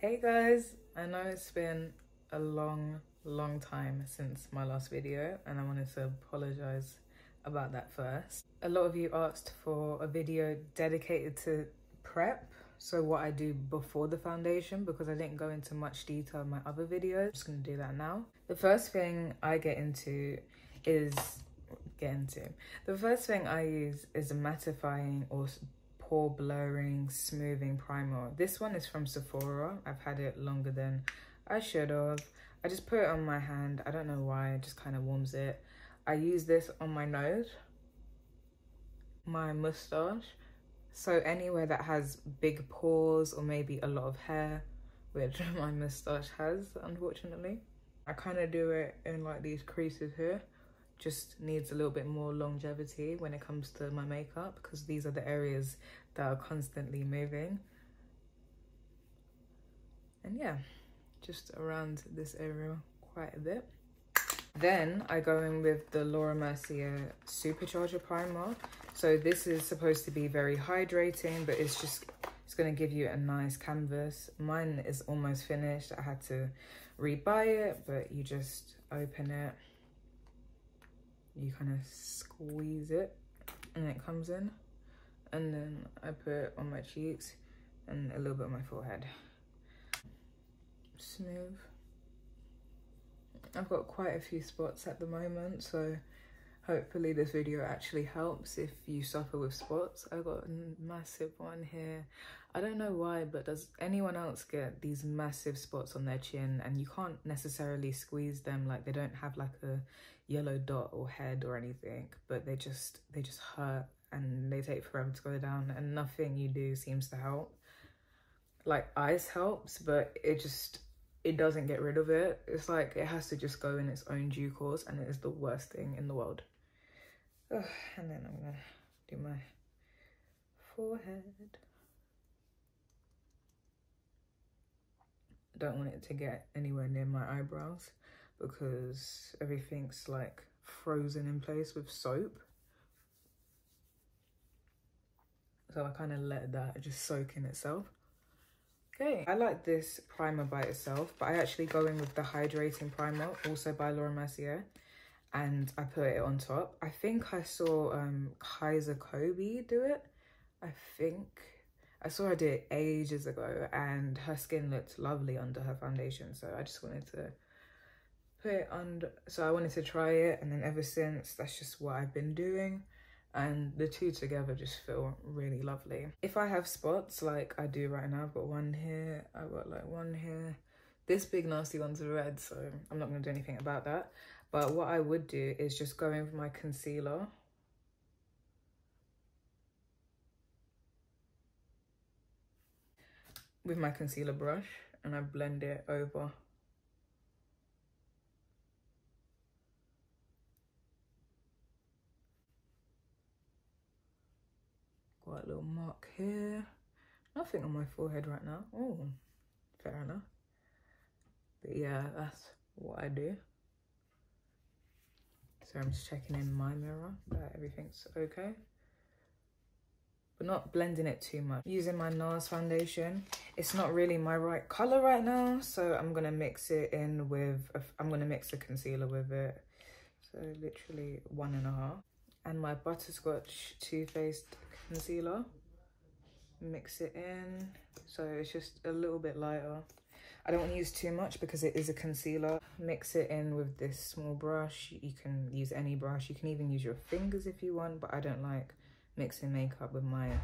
Hey guys, I know it's been a long time since my last video and I wanted to apologize about that first. A lot of you asked for a video dedicated to prep, so what I do before the foundation, because I didn't go into much detail in my other videos. I'm just gonna do that now. The first thing I use is a mattifying or pore blurring smoothing primer. This one is from Sephora. I've had it longer than I should have. I just put it on my hand. I don't know why, it just kind of warms it. I use this on my nose, my mustache, so anywhere that has big pores or maybe a lot of hair, which my mustache has, unfortunately. I kind of do it in like these creases here. Just needs a little bit more longevity when it comes to my makeup, because these are the areas that are constantly moving. And yeah, just around this area quite a bit. Then I go in with the Mercier Supercharger primer. So this is supposed to be very hydrating, but it's gonna give you a nice canvas. Mine is almost finished. I had to rebuy it, but you just open it, you kind of squeeze it and it comes in, and then I put it on my cheeks and a little bit on my forehead. Smooth. I've got quite a few spots at the moment, so hopefully this video actually helps if you suffer with spots. I got a massive one here. I don't know why, but does anyone else get these massive spots on their chin and you can't necessarily squeeze them? Like, they don't have like a yellow dot or head or anything, but they just hurt and they take forever to go down, and nothing you do seems to help. Like, ice helps, but it doesn't get rid of it. It's like it has to just go in its own due course, and it is the worst thing in the world. Ugh, and then I'm gonna do my forehead. I don't want it to get anywhere near my eyebrows because everything's like frozen in place with soap. So I kind of let that just soak in itself. Okay, I like this primer by itself, but I actually go in with the Hydrating Primer, also by Mercier, and I put it on top. I think I saw Kaiser Kobe do it. I saw her do it ages ago, and her skin looked lovely under her foundation, so I just wanted to put it under. So I wanted to try it, and then ever since, that's just what I've been doing. And the two together just feel really lovely. If I have spots like I do right now, I've got one here, I've got like one here. This big nasty one's red, so I'm not gonna do anything about that. But what I would do is just go in with my concealer. With my concealer brush, and I blend it over. Got a little mark here. Nothing on my forehead right now. Oh, fair enough. But yeah, that's what I do. So I'm just checking in my mirror that everything's okay. But not blending it too much. Using my Nars foundation. It's not really my right color right now, so I'm gonna mix it in with, I'm gonna mix the concealer with it. So literally 1.5. And my Butterscotch Too Faced concealer. Mix it in, so it's just a little bit lighter. I don't want to use too much because it is a concealer. Mix it in with this small brush. You can use any brush. You can even use your fingers if you want, but I don't like mixing makeup with my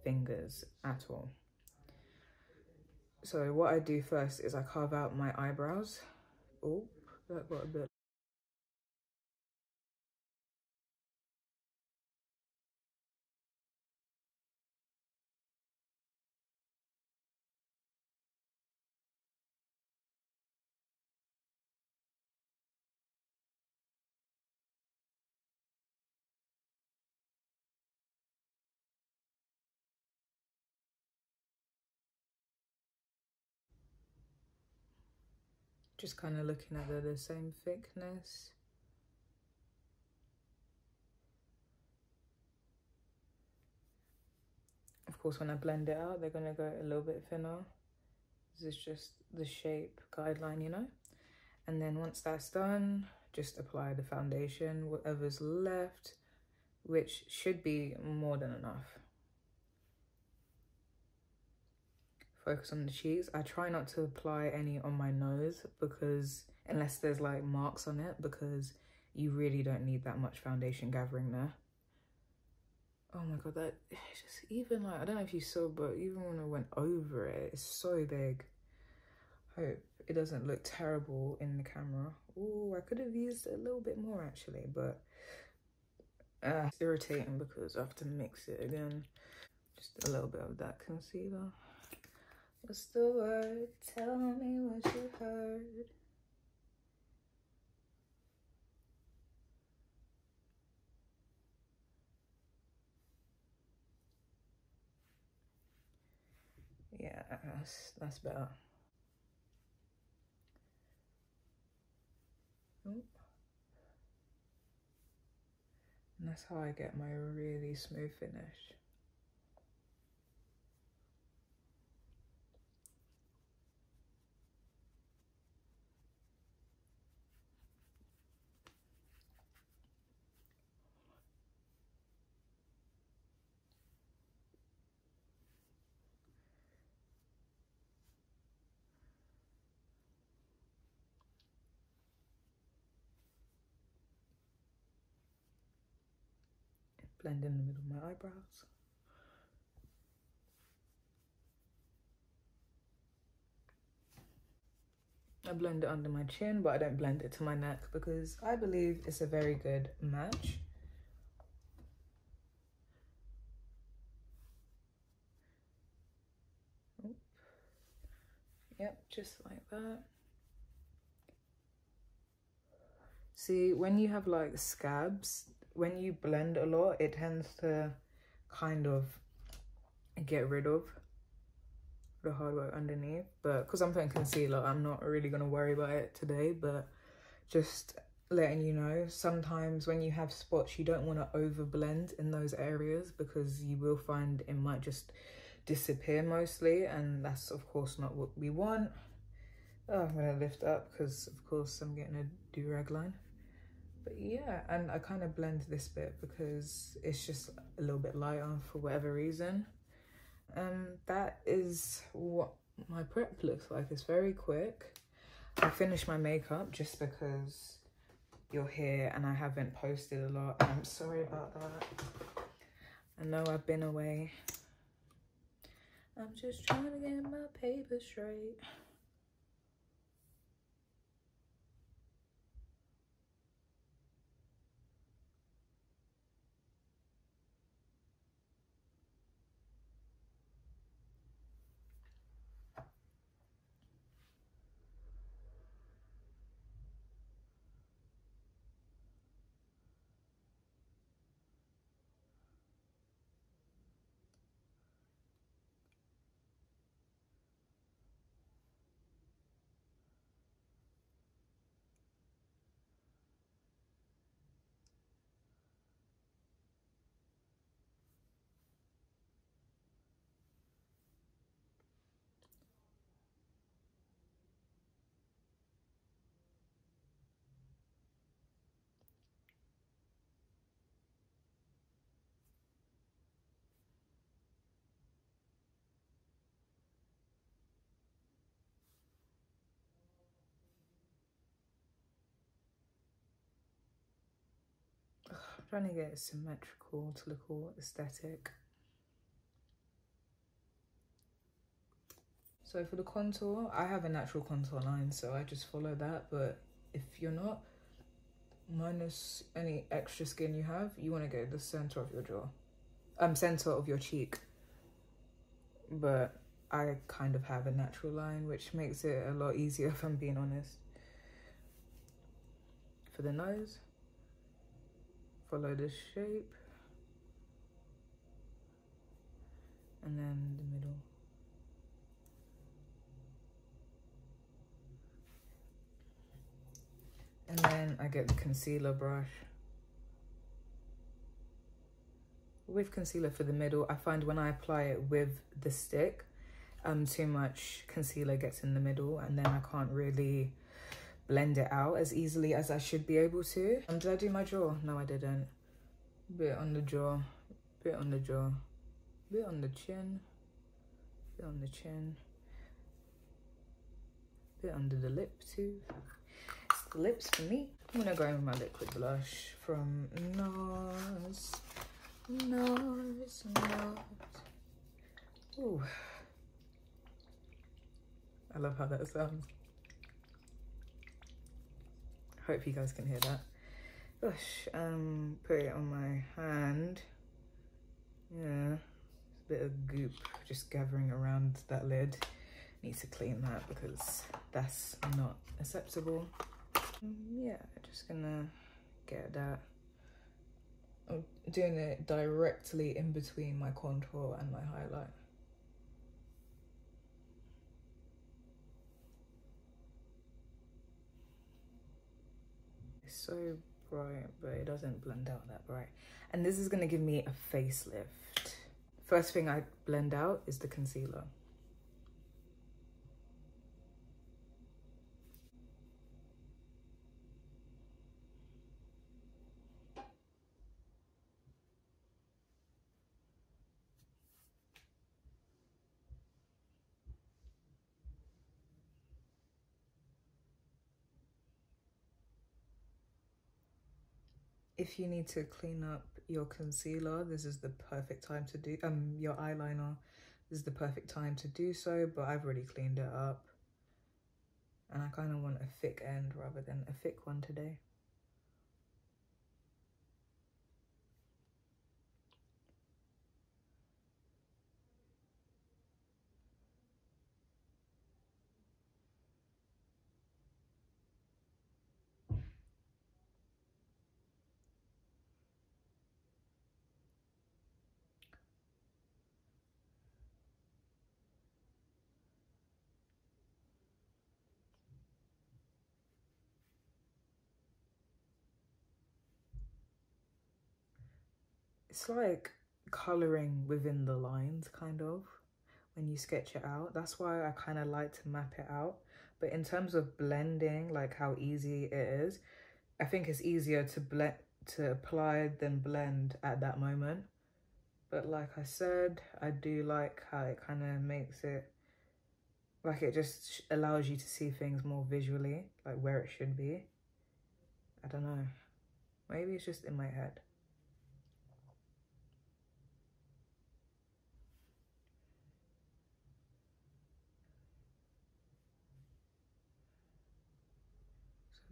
fingers at all. So what I do first is I carve out my eyebrows. Oh, that got a bit. Just kind of looking at the same thickness. Of course, when I blend it out, they're gonna go a little bit thinner. This is just the shape guideline, you know? And then once that's done, just apply the foundation, whatever's left, which should be more than enough. Focus on the cheeks. I try not to apply any on my nose because unless there's like marks on it, because you really don't need that much foundation gathering there. Oh my god, that just even like, I don't know if you saw, but even when I went over it, it's so big. Hope it doesn't look terrible in the camera. Oh, I could have used a little bit more actually, but it's irritating because I have to mix it again. Just a little bit of that concealer. What's the word? Tell me what you heard. Yeah, that's better. Oop. And that's how I get my really smooth finish. Blend in the middle of my eyebrows. I blend it under my chin, but I don't blend it to my neck because I believe it's a very good match. Oop. Yep, just like that. See, when you have like scabs, when you blend a lot, it tends to kind of get rid of the hard work underneath. But because I'm putting concealer, I'm not really going to worry about it today, but just letting you know, sometimes when you have spots, you don't want to over blend in those areas because you will find it might just disappear mostly, and that's of course not what we want. Oh, I'm going to lift up because of course I'm getting a do-rag line. But yeah, and I kind of blend this bit because it's just a little bit lighter for whatever reason. That is what my prep looks like. It's very quick. I finished my makeup just because you're here and I haven't posted a lot. I'm sorry about that. I know I've been away. I'm just trying to get my paper straight. I'm trying to get it symmetrical to look all aesthetic. So for the contour, I have a natural contour line, so I just follow that. But if you're not, minus any extra skin you have, you want to go the center of your jaw, center of your cheek. But I kind of have a natural line, which makes it a lot easier if I'm being honest. For the nose, follow this shape, and then the middle. And then I get the concealer brush. With concealer for the middle, I find when I apply it with the stick, too much concealer gets in the middle, and then I can't really blend it out as easily as I should be able to. Did I do my jaw? No, I didn't. Bit on the jaw, bit on the jaw, bit on the chin, bit on the chin, bit under the lip too. It's the lips for me. I'm gonna go in with my liquid blush from Nars. Nars. Ooh. I love how that sounds. Hope you guys can hear that. Gosh, put it on my hand. Yeah, a bit of goop just gathering around that lid. Need to clean that because that's not acceptable. Yeah, just gonna get that. I'm doing it directly in between my contour and my highlight. It's so bright, but it doesn't blend out that bright. And this is gonna give me a facelift. First thing I blend out is the concealer. If you need to clean up your concealer, this is the perfect time to do, your eyeliner, this is the perfect time to do so, but I've already cleaned it up. And I kind of want a thick end rather than a thick one today. It's like colouring within the lines, kind of, when you sketch it out. That's why I kind of like to map it out. But in terms of blending, like how easy it is, I think it's easier to apply than blend at that moment. But like I said, I do like how it kind of makes it, like it just allows you to see things more visually, like where it should be. I don't know. Maybe it's just in my head.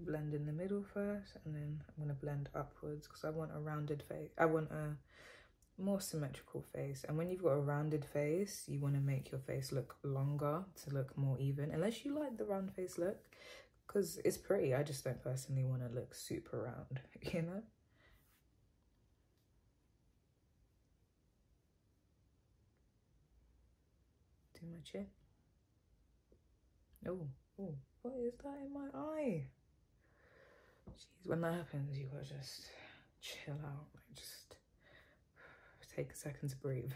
Blend in the middle first, and then I'm going to blend upwards because I want a rounded face. I want a more symmetrical face. And when you've got a rounded face, you want to make your face look longer to look more even, unless you like the round face look, because it's pretty. I just don't personally want to look super round, you know? Do my chin. Oh, what is that in my eye? Jeez, when that happens, you gotta just chill out, like just take a second to breathe.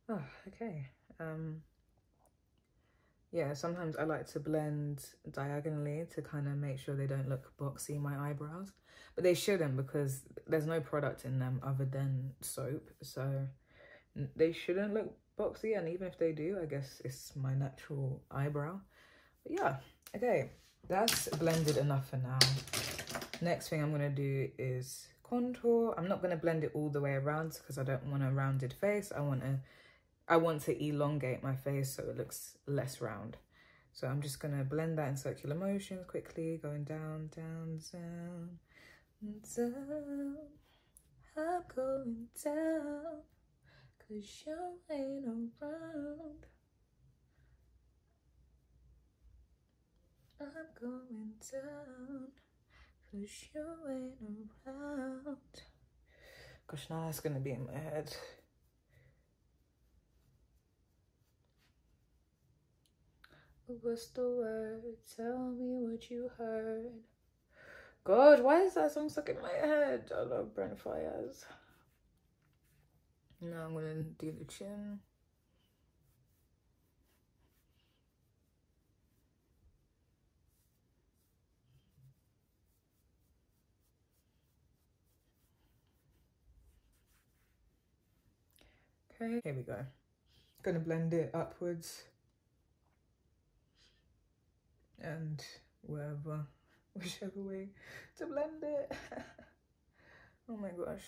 Oh, okay. Yeah, sometimes I like to blend diagonally to kind of make sure they don't look boxy, my eyebrows. But they shouldn't, because there's no product in them other than soap. So they shouldn't look boxy, and even if they do, I guess it's my natural eyebrow. But yeah, okay, that's blended enough for now. Next thing I'm gonna do is contour. I'm not gonna blend it all the way around because I don't want a rounded face. I want to elongate my face so it looks less round. So I'm just gonna blend that in circular motions quickly, going down, down, down, down. I'm going down, 'cause you ain't around. I'm going down, 'cause you ain't around. Gosh, now that's gonna be in my head. What's the word? Tell me what you heard. God, why is that song stuck in my head? I love Brent Fayez. Now I'm gonna do the chin. Okay, here we go. Gonna blend it upwards and wherever, whichever way to blend it. Oh my gosh.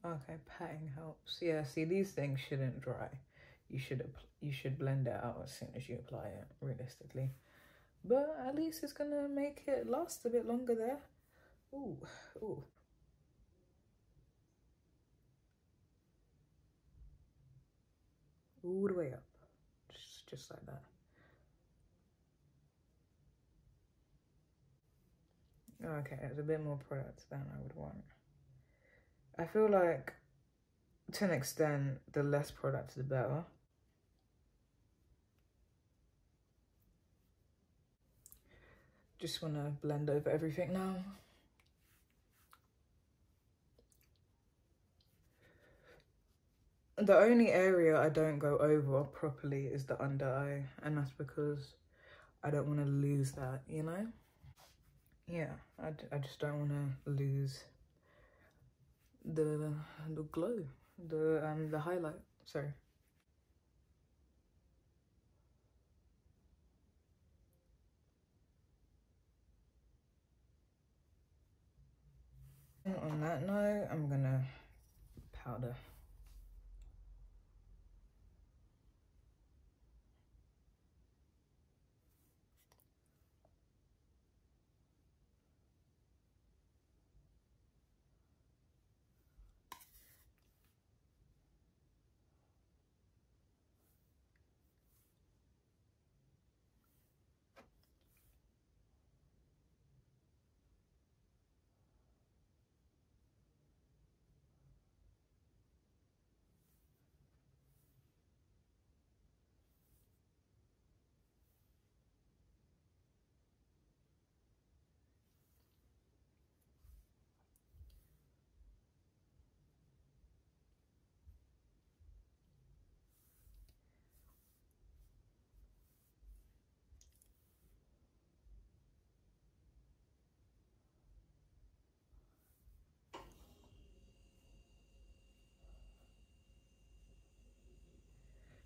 Okay, patting helps. Yeah, see, these things shouldn't dry. You should blend it out as soon as you apply it, realistically. But at least it's gonna make it last a bit longer there. Ooh, ooh. All the way up, just like that. Okay, there's a bit more product than I would want. I feel like, to an extent, the less product the better. Just want to blend over everything now. The only area I don't go over properly is the under eye, and that's because I don't want to lose that, you know? Yeah, I just don't want to lose the glow, the highlight, sorry. And on that note, I'm gonna powder.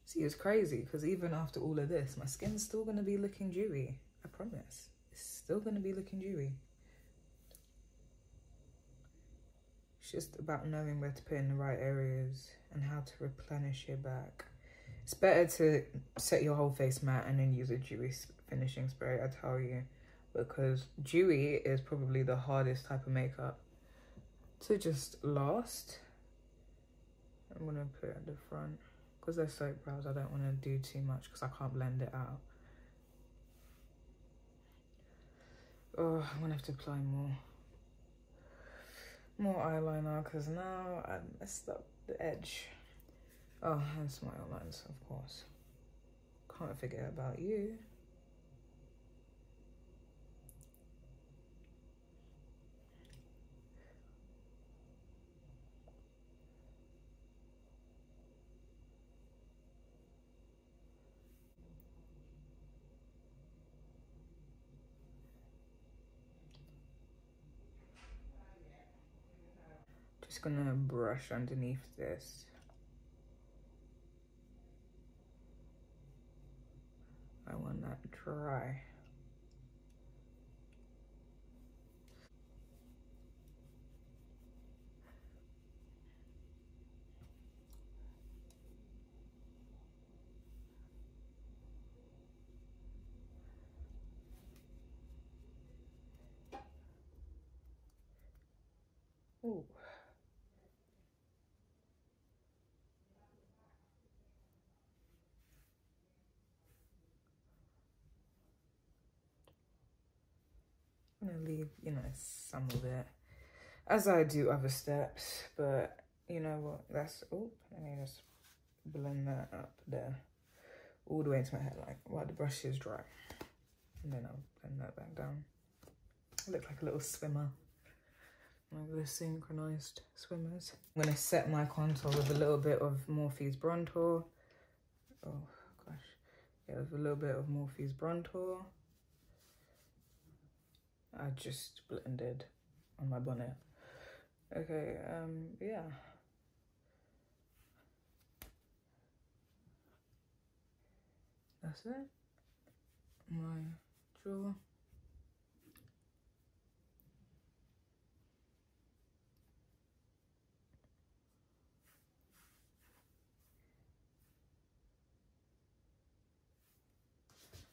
See, it's crazy because even after all of this, my skin's still gonna be looking dewy. I promise. It's still gonna be looking dewy. It's just about knowing where to put in the right areas and how to replenish it back. It's better to set your whole face matte and then use a dewy finishing spray, I tell you. Because dewy is probably the hardest type of makeup to just last. I'm gonna put it at the front. Because they're soap brows, I don't want to do too much because I can't blend it out. Oh, I'm gonna have to apply more eyeliner because now I messed up the edge. Oh, and smile lines, of course. Can't forget about you. Just gonna brush underneath this. I want that dry. Ooh. I'm gonna leave, you know, some of it as I do other steps, but you know what, that's, oh, let me just blend that up there all the way into my hairline while the brush is dry. and then I'll blend that back down. I look like a little swimmer, like the synchronized swimmers. I'm gonna set my contour with a little bit of Morphe's Bronzer. Oh gosh, yeah, with a little bit of Morphe's Bronzer. I just blended on my bonnet. Okay, yeah. That's it. My jaw.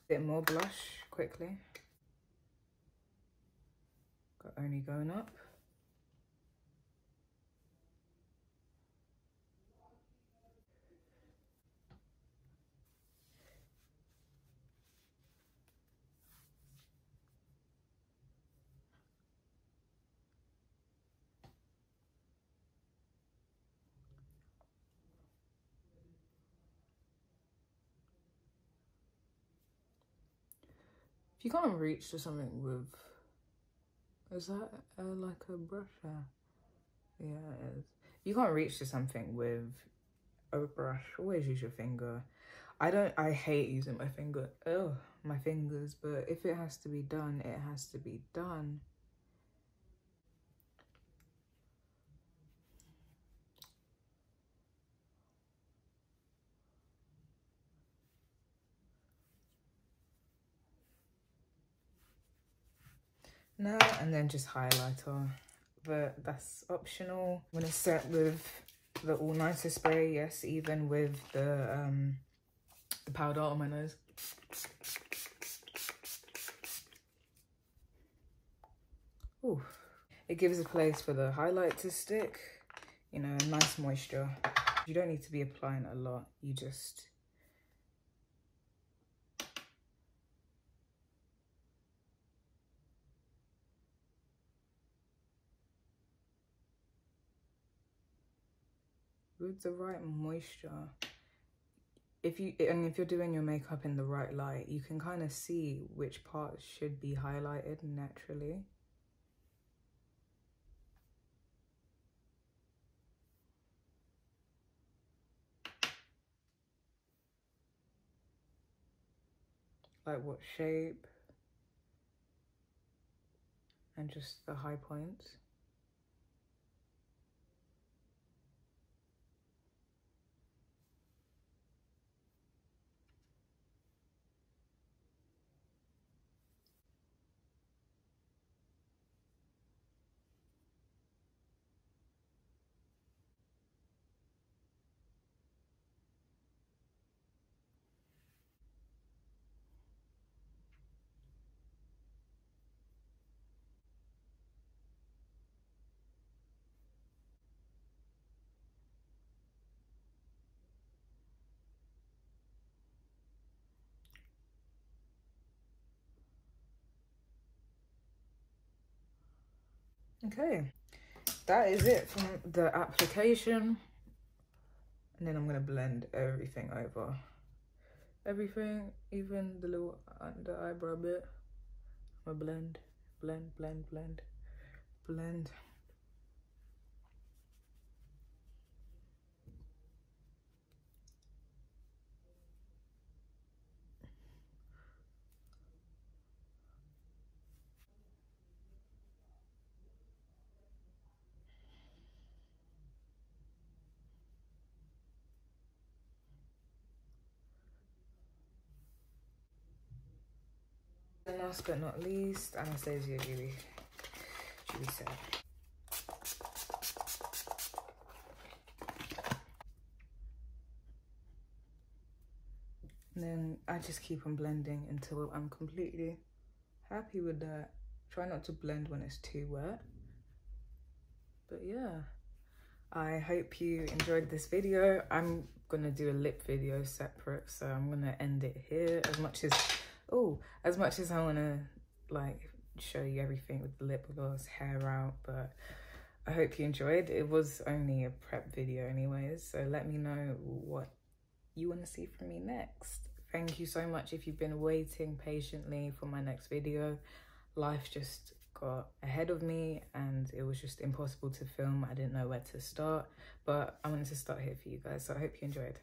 Bit more blush quickly. Got only going up. If you can't reach to something with, is that like a brush hair? Yeah, it is. You can't reach to something with a brush, always use your finger. I hate using my finger, my fingers, but if it has to be done, it has to be done. Now, and then just highlighter, but that's optional. I'm gonna set with the All Nighter spray, yes, even with the powder on my nose. Ooh. It gives a place for the highlight to stick, you know, nice moisture. You don't need to be applying a lot, you just with the right moisture. If you're doing your makeup in the right light, you can kind of see which parts should be highlighted naturally. Like what shape and just the high points. Okay, that is it from the application. And then I'm gonna blend everything over. Everything, even the little under eyebrow bit. I'm gonna blend, blend, blend, blend, blend. And last but not least, Anastasia Julie said. And then I just keep on blending until I'm completely happy with that. Try not to blend when it's too wet. But yeah, I hope you enjoyed this video. I'm gonna do a lip video separate, so I'm gonna end it here. As much as I wanna like show you everything with the lip gloss, hair out, but I hope you enjoyed. It was only a prep video anyways, so let me know what you want to see from me next. thank you so much if you've been waiting patiently for my next video. Life just got ahead of me and it was just impossible to film. I didn't know where to start, but I wanted to start here for you guys, so I hope you enjoyed.